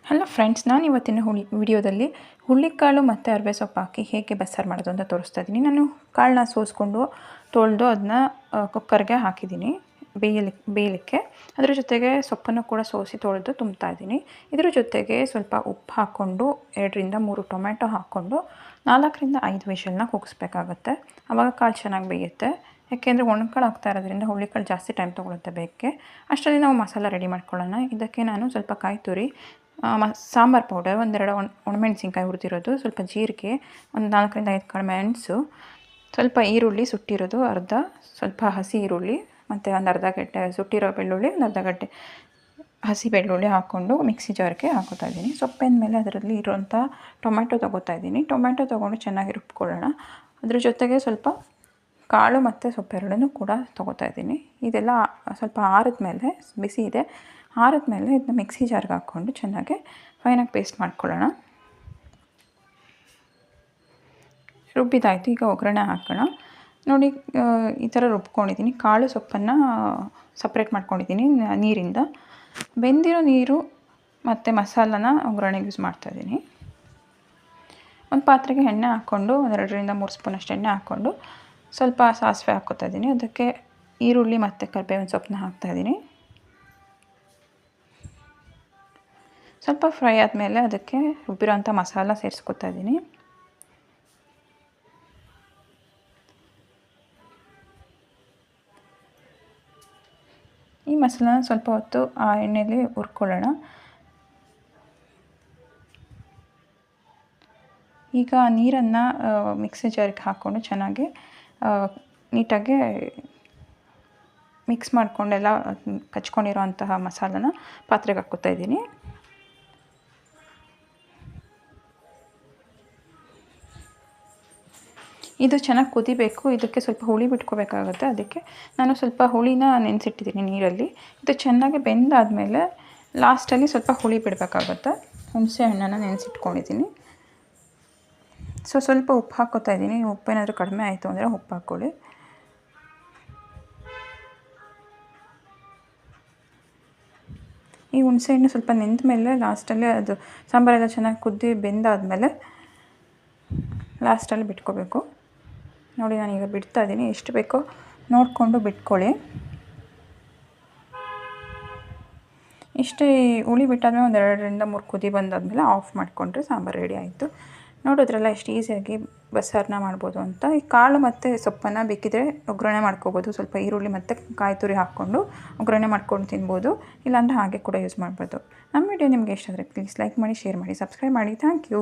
Hello friends, ನಾನು ಇವತ್ತಿನ ವಿಡಿಯೋದಲ್ಲಿ ಹುಳ್ಳಿಕಾಳು ಮತ್ತು ಅರಿವೆ ಸೊಪ್ಪು ಹಾಕಿ ಹೇಗೆ ಬಸ್ಸಾರು ಮಾಡೋದು ಅಂತ ತೋರಿಸ್ತಾ ಇದ್ದೀನಿ. ನಾನು ಕಾಳನ್ನ ಸೋಸ್ಕೊಂಡು ತೊಳೆದು ಅದನ್ನ ಕುಕ್ಕರ್ಗೆ ಹಾಕಿದ್ದೀನಿ ಬೇಯಲಿಕ್ಕೆ. ಅದರ ಜೊತೆಗೆ ಸೊಪ್ಪನ್ನು ಕೂಡ ಸೋಸಿ ತೊಳೆದು ತುಂಬ್ತಾ ಇದ್ದೀನಿ. ಇದರ ಜೊತೆಗೆ ಸ್ವಲ್ಪ ಉಪ್ಪು ಹಾಕ್ಕೊಂಡು 2-3 ಟೊಮೆಟೊ ಹಾಕ್ಕೊಂಡು 4-5 ವಿಷಲ್ನ ಕೂಗಿಸ್ಬೇಕಾಗತ್ತೆ. ಆವಾಗ ಕಾಳು ಚೆನ್ನಾಗಿ ಬೇಯುತ್ತೆ. ಯಾಕೆಂದರೆ ಒಣಕಾಳು ಹಾಕ್ತಾ ಇರೋದ್ರಿಂದ ಹುಳ್ಳಿಕಾಳು ಜಾಸ್ತಿ ಟೈಮ್ ತೊಗೊಳುತ್ತೆ ಬೇಯಕ್ಕೆ. ಅಷ್ಟರಲ್ಲಿ ನಾವು ಮಸಾಲ ರೆಡಿ ಮಾಡ್ಕೊಳ್ಳೋಣ. ಇದಕ್ಕೆ ನಾನು ಸ್ವಲ್ಪ ಕಾಯಿ ತುರಿ, ಸಾಂಬಾರು ಪೌಡರ್, ಒಂದೆರಡು ಒಣಮೆಣಸಿನ್ಕಾಯಿ ಹುರಿದಿರೋದು, ಸ್ವಲ್ಪ ಜೀರಿಗೆ, ಒಂದು 4-5 ಕಾಳು ಮೆಣಸು, ಸ್ವಲ್ಪ ಈರುಳ್ಳಿ ಸುಟ್ಟಿರೋದು ಅರ್ಧ, ಸ್ವಲ್ಪ ಹಸಿ ಈರುಳ್ಳಿ ಮತ್ತು ಒಂದು ಅರ್ಧ ಗಡ್ಡೆ ಸುಟ್ಟಿರೋ ಬೆಳ್ಳುಳ್ಳಿ, ಒಂದು ಅರ್ಧ ಗಡ್ಡೆ ಹಸಿ ಬೆಳ್ಳುಳ್ಳಿ ಹಾಕ್ಕೊಂಡು ಮಿಕ್ಸಿ ಜಾರ್ಗೆ ಹಾಕೋತಾ ಇದ್ದೀನಿ. ಸೊಪ್ಪಿನ ಮೇಲೆ ಅದರಲ್ಲಿ ಇರೋಂಥ ಟೊಮೆಟೊ ತೊಗೋತಾ ಇದ್ದೀನಿ. ಟೊಮೆಟೊ ತೊಗೊಂಡು ಚೆನ್ನಾಗಿ ರುಬ್ಕೊಳ್ಳೋಣ. ಅದ್ರ ಜೊತೆಗೆ ಸ್ವಲ್ಪ ಕಾಳು ಮತ್ತು ಸೊಪ್ಪೆರಡನ್ನೂ ಕೂಡ ತೊಗೋತಾ ಇದ್ದೀನಿ. ಇದೆಲ್ಲ ಸ್ವಲ್ಪ ಆರಿದ ಮೇಲೆ, ಬಿಸಿ ಇದೆ, ಆರಿದ ಮೇಲೆ ಇದನ್ನ ಮಿಕ್ಸಿ ಜಾರ್ಗೆ ಹಾಕ್ಕೊಂಡು ಚೆನ್ನಾಗಿ ಫೈನಾಗಿ ಪೇಸ್ಟ್ ಮಾಡ್ಕೊಳ್ಳೋಣ. ರುಬ್ಬಿದಾಯಿತು. ಈಗ ಒಗ್ಗರಣೆ ಹಾಕೋಣ. ನೋಡಿ, ಈ ಥರ ರುಬ್ಕೊಂಡಿದ್ದೀನಿ. ಕಾಳು ಸೊಪ್ಪನ್ನು ಸಪ್ರೇಟ್ ಮಾಡ್ಕೊಂಡಿದ್ದೀನಿ ನೀರಿಂದ. ಬೆಂದಿರೋ ನೀರು ಮತ್ತು ಮಸಾಲನ ಒಗ್ಗರಣೆಗೆ ಯೂಸ್ ಮಾಡ್ತಾಯಿದ್ದೀನಿ. ಒಂದು ಪಾತ್ರೆಗೆ ಎಣ್ಣೆ ಹಾಕ್ಕೊಂಡು 2-3 ಸ್ಪೂನಷ್ಟು ಎಣ್ಣೆ ಹಾಕ್ಕೊಂಡು ಸ್ವಲ್ಪ ಸಾಸಿವೆ ಹಾಕ್ಕೋತಾ ಇದ್ದೀನಿ. ಅದಕ್ಕೆ ಈರುಳ್ಳಿ ಮತ್ತು ಕರಿಬೇವಿನ ಸೊಪ್ಪನ್ನ ಹಾಕ್ತಾಯಿದ್ದೀನಿ. ಸ್ವಲ್ಪ ಫ್ರೈ ಆದಮೇಲೆ ಅದಕ್ಕೆ ರುಬ್ಬಿರೋಂಥ ಮಸಾಲ ಸೇರಿಸ್ಕೊತಾ ಇದ್ದೀನಿ. ಈ ಮಸಾಲನ ಸ್ವಲ್ಪ ಹೊತ್ತು ಆ ಎಣ್ಣೆಯಲ್ಲಿ ಹುರ್ಕೊಳ್ಳೋಣ. ಈಗ ನೀರನ್ನು ಮಿಕ್ಸಿ ಜಾರಿಗೆ ಹಾಕ್ಕೊಂಡು ಚೆನ್ನಾಗಿ ನೀಟಾಗಿ ಮಿಕ್ಸ್ ಮಾಡಿಕೊಂಡೆಲ್ಲ ಕಚ್ಕೊಂಡಿರೋಂತಹ ಮಸಾಲನ ಪಾತ್ರೆಗೆ ಹಾಕ್ಕೋತಾ ಇದ್ದೀನಿ. ಇದು ಚೆನ್ನಾಗಿ ಕುದಿಬೇಕು. ಇದಕ್ಕೆ ಸ್ವಲ್ಪ ಹುಳಿ ಬಿಟ್ಕೋಬೇಕಾಗುತ್ತೆ. ಅದಕ್ಕೆ ನಾನು ಸ್ವಲ್ಪ ಹುಳಿನ ನೆನೆಸಿಟ್ಟಿದ್ದೀನಿ ನೀರಲ್ಲಿ. ಇದು ಚೆನ್ನಾಗಿ ಬೆಂದಾದಮೇಲೆ ಲಾಸ್ಟಲ್ಲಿ ಸ್ವಲ್ಪ ಹುಳಿ ಬಿಡಬೇಕಾಗುತ್ತೆ. ಹುಣಸೆ ಹಣ್ಣನ್ನು ನೆನೆಸಿಟ್ಕೊಂಡಿದ್ದೀನಿ. ಸ್ವಲ್ಪ ಉಪ್ಪು ಹಾಕ್ಕೋತಾ ಇದ್ದೀನಿ. ಉಪ್ಪೇನಾದರೂ ಕಡಿಮೆ ಆಯಿತು ಅಂದರೆ ಉಪ್ಪು ಹಾಕ್ಕೊಳ್ಳಿ. ಈ ಹುಣಸೆ ಹಣ್ಣು ಸ್ವಲ್ಪ ನೆಂದ ಮೇಲೆ ಲಾಸ್ಟಲ್ಲಿ ಅದು ಸಾಂಬಾರೆಲ್ಲ ಚೆನ್ನಾಗಿ ಕುದ್ದು ಬೆಂದಾದಮೇಲೆ ಲಾಸ್ಟಲ್ಲಿ ಬಿಟ್ಕೋಬೇಕು. ನೋಡಿ, ನಾನೀಗ ಬಿಡ್ತಾ ಇದ್ದೀನಿ. ಎಷ್ಟು ಬೇಕೋ ನೋಡಿಕೊಂಡು ಬಿಟ್ಕೊಳ್ಳಿ. ಇಷ್ಟೇ ಹುಳಿ ಬಿಟ್ಟಾದ್ಮೇಲೆ ಒಂದು 2-3 ಕುದಿ ಬಂದಾದಮೇಲೆ ಆಫ್ ಮಾಡಿಕೊಂಡ್ರೆ ಸಾಂಬಾರು ರೆಡಿ ಆಯಿತು. ನೋಡಿದ್ರಲ್ಲ ಎಷ್ಟು ಈಸಿಯಾಗಿ ಬಸ್ಸಾರನ್ನ ಮಾಡ್ಬೋದು ಅಂತ. ಈ ಕಾಳು ಮತ್ತು ಸೊಪ್ಪನ್ನು ಬೇಕಿದ್ರೆ ಒಗ್ಗರಣೆ ಮಾಡ್ಕೋಬೋದು. ಸ್ವಲ್ಪ ಈರುಳ್ಳಿ ಮತ್ತು ಕಾಯಿ ತುರಿ ಹಾಕ್ಕೊಂಡು ಒಗ್ಗರಣೆ ಮಾಡ್ಕೊಂಡು ತಿನ್ಬೋದು. ಇಲ್ಲಾಂದರೆ ಹಾಗೆ ಕೂಡ ಯೂಸ್ ಮಾಡ್ಬೋದು. ನಮ್ಮ ವಿಡಿಯೋ ನಿಮಗೆ ಇಷ್ಟ ಆದರೆ ಪ್ಲೀಸ್ ಲೈಕ್ ಮಾಡಿ, ಶೇರ್ ಮಾಡಿ, ಸಬ್ಸ್ಕ್ರೈಬ್ ಮಾಡಿ. Thank you.